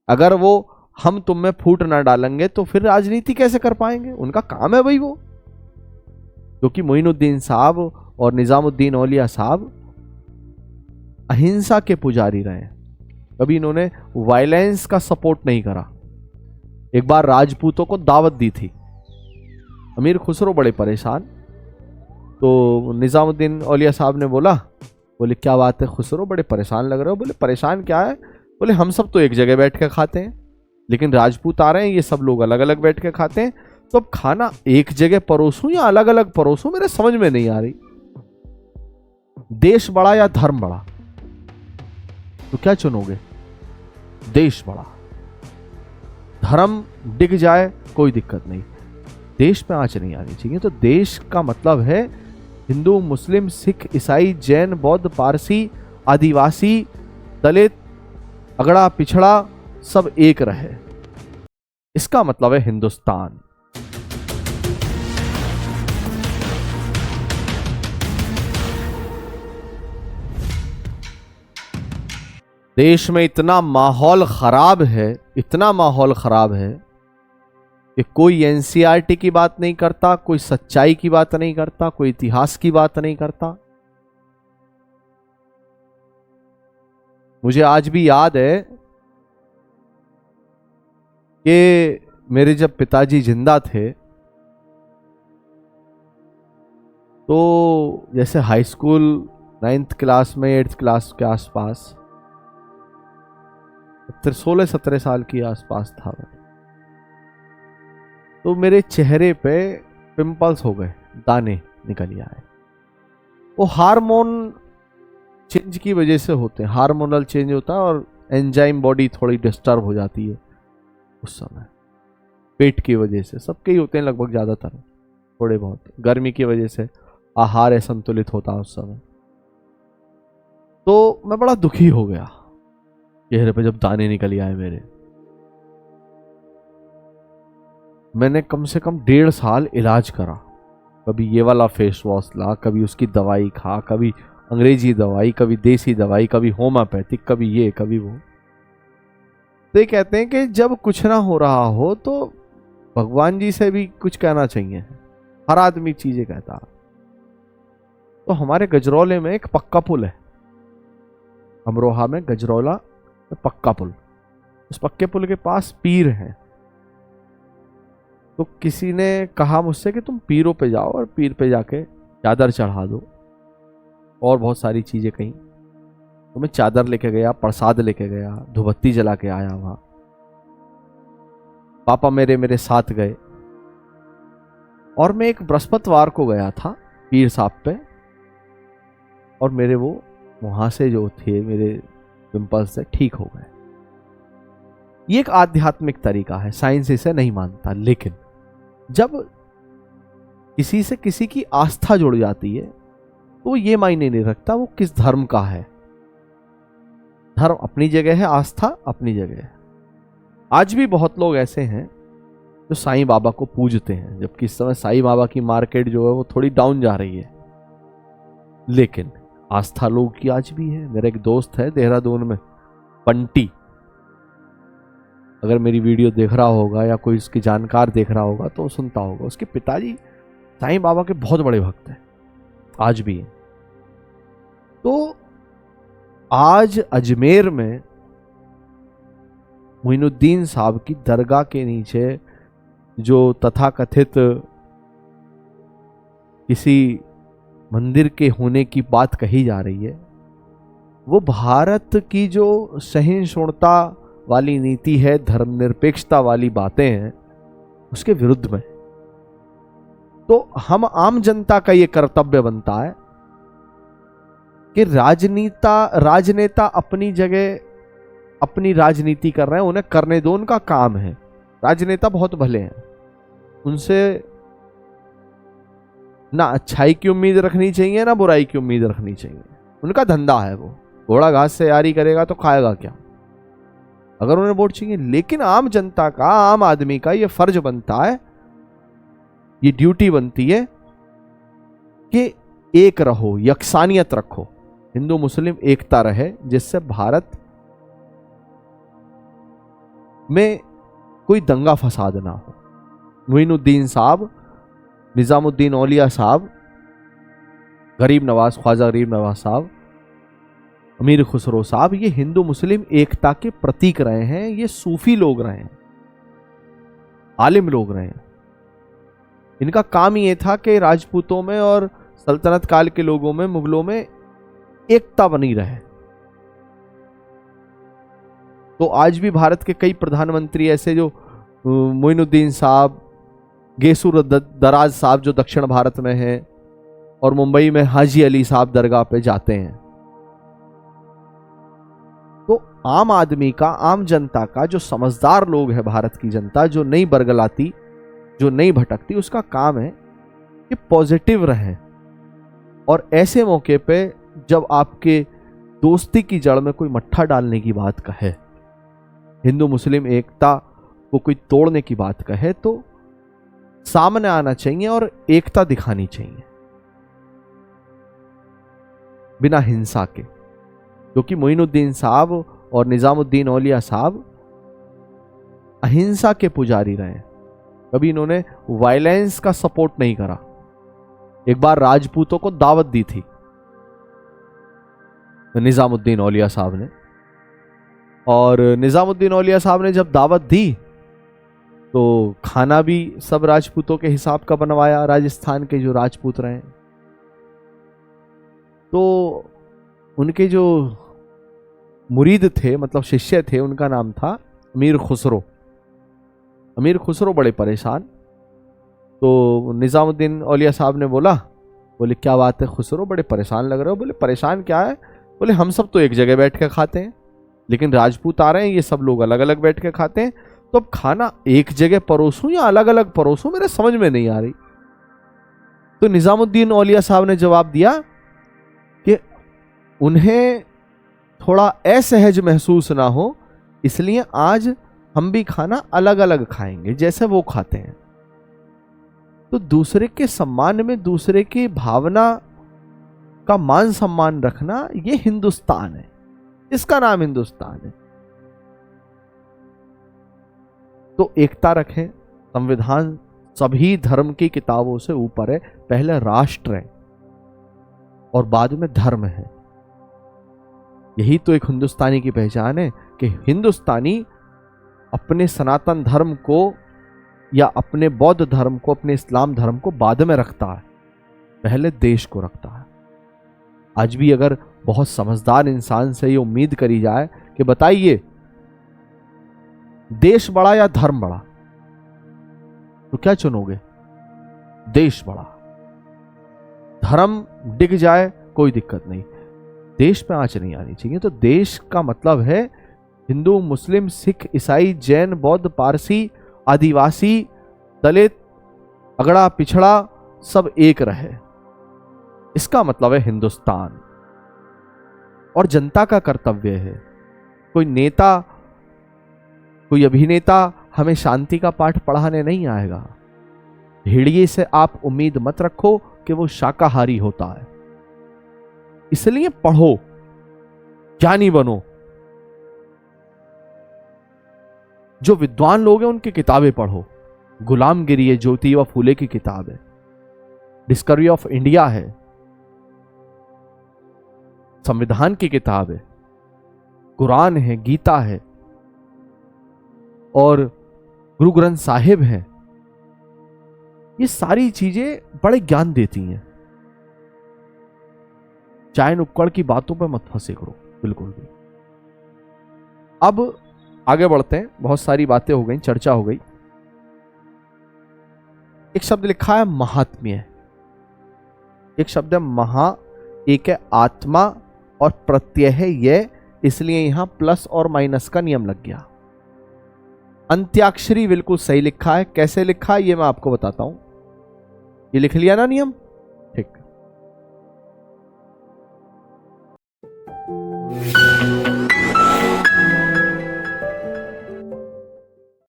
अगर वो हम तुम में फूट ना डालेंगे तो फिर राजनीति कैसे कर पाएंगे? उनका काम है भाई वो। क्योंकि मोइनुद्दीन साहब और निजामुद्दीन औलिया साहब अहिंसा के पुजारी रहे हैं, कभी इन्होंने वायलेंस का सपोर्ट नहीं करा। एक बार राजपूतों को दावत दी थी, अमीर खुसरो बड़े परेशान, तो निजामुद्दीन औलिया साहब ने बोले क्या बात है खुसरो, बड़े परेशान लग रहे हो? बोले परेशान क्या है? बोले हम सब तो एक जगह बैठ के खाते हैं, लेकिन राजपूत आ रहे हैं, ये सब लोग अलग अलग बैठ के खाते हैं, तो अब खाना एक जगह परोसूं या अलग अलग परोसूं, मेरे समझ में नहीं आ रही। देश बड़ा या धर्म बड़ा? तो क्या चुनोगे? देश बड़ा। धर्म डिग जाए कोई दिक्कत नहीं, देश पे आंच नहीं आनी चाहिए। तो देश का मतलब है हिंदू, मुस्लिम, सिख, ईसाई, जैन, बौद्ध, पारसी, आदिवासी, दलित, अगड़ा पिछड़ा सब एक रहे, इसका मतलब है हिंदुस्तान। देश में इतना माहौल खराब है, इतना माहौल खराब है कि कोई एनसीईआरटी की बात नहीं करता, कोई सच्चाई की बात नहीं करता, कोई इतिहास की बात नहीं करता। मुझे आज भी याद है कि मेरे जब पिताजी जिंदा थे तो जैसे हाई स्कूल 9th क्लास में 8th क्लास के आसपास 16-17 साल के आसपास था मैं, तो मेरे चेहरे पे पिंपल्स हो गए, दाने निकल आए। वो हार्मोन चेंज की वजह से होते हैं, हार्मोनल चेंज होता है और एंजाइम बॉडी थोड़ी डिस्टर्ब हो जाती है उस समय, पेट की वजह से। सबके ही होते हैं लगभग, ज़्यादातर थोड़े बहुत, गर्मी की वजह से आहार असंतुलित होता है उस समय। तो मैं बड़ा दुखी हो गया चेहरे पे जब दाने निकल आए मेरे। मैंने कम से कम 1.5 साल इलाज करा, कभी ये वाला फेस वॉश ला, कभी उसकी दवाई खा, कभी अंग्रेजी दवाई, कभी देसी दवाई, कभी होम्योपैथिक, कभी ये कभी वो। तो ये कहते हैं कि जब कुछ ना हो रहा हो तो भगवान जी से भी कुछ कहना चाहिए, हर आदमी चीजें कहता। तो हमारे गजरौले में एक पक्का पुल है, अमरोहा में गजरौला पक्का पुल, उस पक्के पुल के पास पीर है। तो किसी ने कहा मुझसे कि तुम पीरों पे जाओ और पीर पे जाके चादर चढ़ा दो और बहुत सारी चीजें कहीं। तो मैं चादर लेके गया, प्रसाद लेके गया, धूपबत्ती जला के आया वहां। पापा मेरे साथ गए और मैं एक बृहस्पतिवार को गया था पीर साहब पे, और मेरे वो वहां से जो थे मेरे पिंपल्स से ठीक हो गए। ये एक आध्यात्मिक तरीका है, साइंस इसे नहीं मानता, लेकिन जब किसी से किसी की आस्था जुड़ जाती है तो ये मायने नहीं रखता वो किस धर्म का है। धर्म अपनी जगह है, आस्था अपनी जगह है। आज भी बहुत लोग ऐसे हैं जो साईं बाबा को पूजते हैं, जबकि इस समय साईं बाबा की मार्केट जो है वो थोड़ी डाउन जा रही है, लेकिन आस्था लोगों की आज भी है। मेरा एक दोस्त है देहरादून में, बंटी, अगर मेरी वीडियो देख रहा होगा या कोई उसकी जानकार देख रहा होगा तो सुनता होगा, उसके पिताजी साईं बाबा के बहुत बड़े भक्त हैं, आज भी हैं। तो आज अजमेर में मोइनुद्दीन साहब की दरगाह के नीचे जो तथाकथित किसी मंदिर के होने की बात कही जा रही है, वो भारत की जो सहिष्णुता वाली नीति है, धर्मनिरपेक्षता वाली बातें हैं, उसके विरुद्ध में। तो हम आम जनता का ये कर्तव्य बनता है कि राजनेता अपनी जगह अपनी राजनीति कर रहे हैं, उन्हें करने दो, उनका काम है। राजनेता बहुत भले हैं, उनसे ना अच्छाई की उम्मीद रखनी चाहिए ना बुराई की उम्मीद रखनी चाहिए, उनका धंधा है वो। घोड़ा घास से यारी करेगा तो खाएगा क्या, अगर उन्हें वोट चाहिए। लेकिन आम जनता का, आम आदमी का ये फर्ज बनता है, ये ड्यूटी बनती है कि एक रहो, यकसानियत रखो, हिंदू मुस्लिम एकता रहे, जिससे भारत में कोई दंगा फसाद ना हो। मोइनुद्दीन साहब, निजामुद्दीन औलिया साहब, गरीब नवाज, ख्वाजा गरीब नवाज साहब, अमीर खुसरो साहब, ये हिंदू मुस्लिम एकता के प्रतीक रहे हैं। ये सूफी लोग रहे हैं, आलिम लोग रहे हैं। इनका काम ये था कि राजपूतों में और सल्तनत काल के लोगों में, मुगलों में एकता बनी रहे। तो आज भी भारत के कई प्रधानमंत्री ऐसे जो मोइनुद्दीन साहब, गेसूर दराज साहब जो दक्षिण भारत में हैं, और मुंबई में हाजी अली साहब दरगाह पे जाते हैं। तो आम आदमी का, आम जनता का, जो समझदार लोग है भारत की जनता, जो नहीं बरगलाती, जो नहीं भटकती, उसका काम है कि पॉजिटिव रहे। और ऐसे मौके पे जब आपके दोस्ती की जड़ में कोई मट्ठा डालने की बात कहे, हिंदू मुस्लिम एकता को कोई तोड़ने की बात कहे, तो सामने आना चाहिए और एकता दिखानी चाहिए बिना हिंसा के। क्योंकि मोइनुद्दीन साहब और निजामुद्दीन औलिया साहब अहिंसा के पुजारी रहे। कभी इन्होंने वायलेंस का सपोर्ट नहीं करा। एक बार राजपूतों को दावत दी थी निजामुद्दीन औलिया साहब ने, और निजामुद्दीन औलिया साहब ने जब दावत दी तो खाना भी सब राजपूतों के हिसाब का बनवाया, राजस्थान के जो राजपूत रहे। तो उनके जो मुरीद थे, मतलब शिष्य थे, उनका नाम था अमीर खुसरो। अमीर खुसरो बड़े परेशान। तो निजामुद्दीन औलिया साहब ने बोले क्या बात है खुसरो, बड़े परेशान लग रहे हो? बोले परेशान क्या है? बोले हम सब तो एक जगह बैठ के खाते हैं, लेकिन राजपूत आ रहे हैं, ये सब लोग अलग अलग बैठ के खाते हैं, तो अब खाना एक जगह परोसूं या अलग अलग परोसूं, मेरे समझ में नहीं आ रही। तो निजामुद्दीन औलिया साहब ने जवाब दिया कि उन्हें थोड़ा असहज महसूस ना हो, इसलिए आज हम भी खाना अलग अलग खाएंगे जैसे वो खाते हैं। तो दूसरे के सम्मान में दूसरे की भावना का मान सम्मान रखना, ये हिंदुस्तान है, इसका नाम हिंदुस्तान है। तो एकता रखें। संविधान सभी धर्म की किताबों से ऊपर है। पहले राष्ट्र है और बाद में धर्म है। यही तो एक हिंदुस्तानी की पहचान है कि हिंदुस्तानी अपने सनातन धर्म को या अपने बौद्ध धर्म को, अपने इस्लाम धर्म को बाद में रखता है, पहले देश को रखता है। आज भी अगर बहुत समझदार इंसान से ये उम्मीद करी जाए कि बताइए देश बड़ा या धर्म बड़ा, तो क्या चुनोगे? देश बड़ा। धर्म डिग जाए कोई दिक्कत नहीं, देश पे आंच नहीं आनी चाहिए। तो देश का मतलब है हिंदू, मुस्लिम, सिख, ईसाई, जैन, बौद्ध, पारसी, आदिवासी, दलित, अगड़ा पिछड़ा, सब एक रहे, इसका मतलब है हिंदुस्तान। और जनता का कर्तव्य है, कोई नेता, कोई अभिनेता हमें शांति का पाठ पढ़ाने नहीं आएगा। भेड़िए से आप उम्मीद मत रखो कि वो शाकाहारी होता है। इसलिए पढ़ो, ज्ञानी बनो। जो विद्वान लोग हैं उनकी किताबें पढ़ो। गुलामगिरी है, ज्योतिबा फूले की किताब है। डिस्कवरी ऑफ इंडिया है, संविधान की किताब है, कुरान है, गीता है, और गुरु ग्रंथ साहिब है। ये सारी चीजें बड़े ज्ञान देती हैं। चाय नुक्कड़ की बातों पर मत फंसे करो बिल्कुल भी। अब आगे बढ़ते हैं। बहुत सारी बातें हो गई, चर्चा हो गई। एक शब्द लिखा है महात्म्य, एक शब्द है महा, एक है आत्मा, और प्रत्यय है ये, इसलिए यहां प्लस और माइनस का नियम लग गया। अंत्याक्षरी बिल्कुल सही लिखा है। कैसे लिखा है ये मैं आपको बताता हूं। ये लिख लिया ना नियम, ठीक।